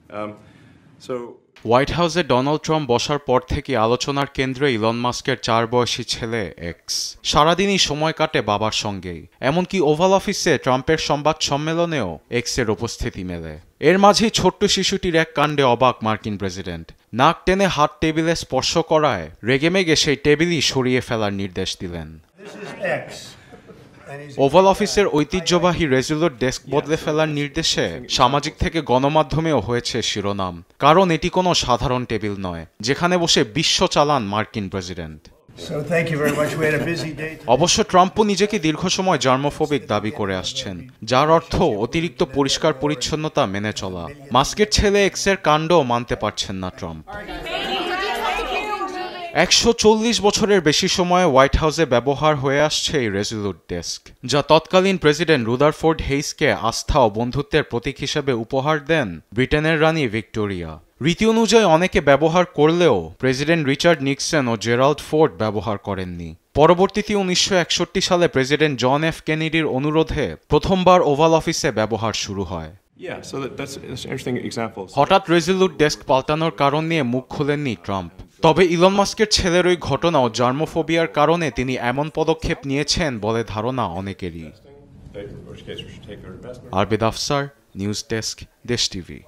Um, so white হাউসে Donald Trump বসার পর থেকে আলোচনার কেন্দ্রে ইলন মাস্কের 4 বয়সী ছেলে এক্স। সারাদিনই সময় কাটে বাবার সঙ্গেই, এমনকি ওভাল অফিসে ট্রাম্পের সংবাদ সম্মেলনেও এক্সের উপস্থিতি মেলে। এর মাঝেই ছোট্ট শিশুটির এক কাণ্ডে অবাক মার্কিন প্রেসিডেন্ট। নাক টেনে হাত টেবিলে স্পর্শ করায় রেগেমেগে সেই টেবিলই সরিয়ে ফেলার নির্দেশ দিলেন। ওভাল অফিসের ঐতিহ্যবাহী রেজুলোর ডেস্ক বদলে ফেলার নির্দেশে সামাজিক থেকে গণমাধ্যমেও হয়েছে শিরোনাম, কারণ এটি কোনো সাধারণ টেবিল নয় যেখানে বসে বিশ্ব চালান মার্কিন প্রেসিডেন্ট। অবশ্য ট্রাম্পও নিজেকে দীর্ঘ সময় জার্মোফোবিক দাবি করে আসছেন, যার অর্থ অতিরিক্ত পরিষ্কার পরিচ্ছন্নতা মেনে চলা। মাস্কের ছেলে এক্সের কাণ্ডও মানতে পারছেন না ট্রাম্প। 140 বছরের বেশি সময় হোয়াইট হাউসে ব্যবহার হয়ে আসছে এই রেজুলুট ডেস্ক, যা তৎকালীন প্রেসিডেন্ট রুদারফোর্ড হেইসকে আস্থা ও বন্ধুত্বের প্রতীক হিসেবে উপহার দেন ব্রিটেনের রানী ভিক্টোরিয়া। রীতি অনুযায়ী অনেকে ব্যবহার করলেও প্রেসিডেন্ট রিচার্ড নিক্সন ও জেরাল্ড ফোর্ড ব্যবহার করেননি। পরবর্তীতে 1961 সালে প্রেসিডেন্ট জন এফ কেনেডির অনুরোধে প্রথমবার ওভাল অফিসে ব্যবহার শুরু হয়। হঠাৎ রেজুলুট ডেস্ক পাল্টানোর কারণ নিয়ে মুখ খুলেননি ট্রাম্প। তবে ইলন মাস্কের ছেলের ওই ঘটনা ও জার্মোফোবিয়ার কারণে তিনি এমন পদক্ষেপ নিয়েছেন বলে ধারণা অনেকেরই। আরবেদ আফসার, নিউজ ডেস্ক, দেশ টিভি।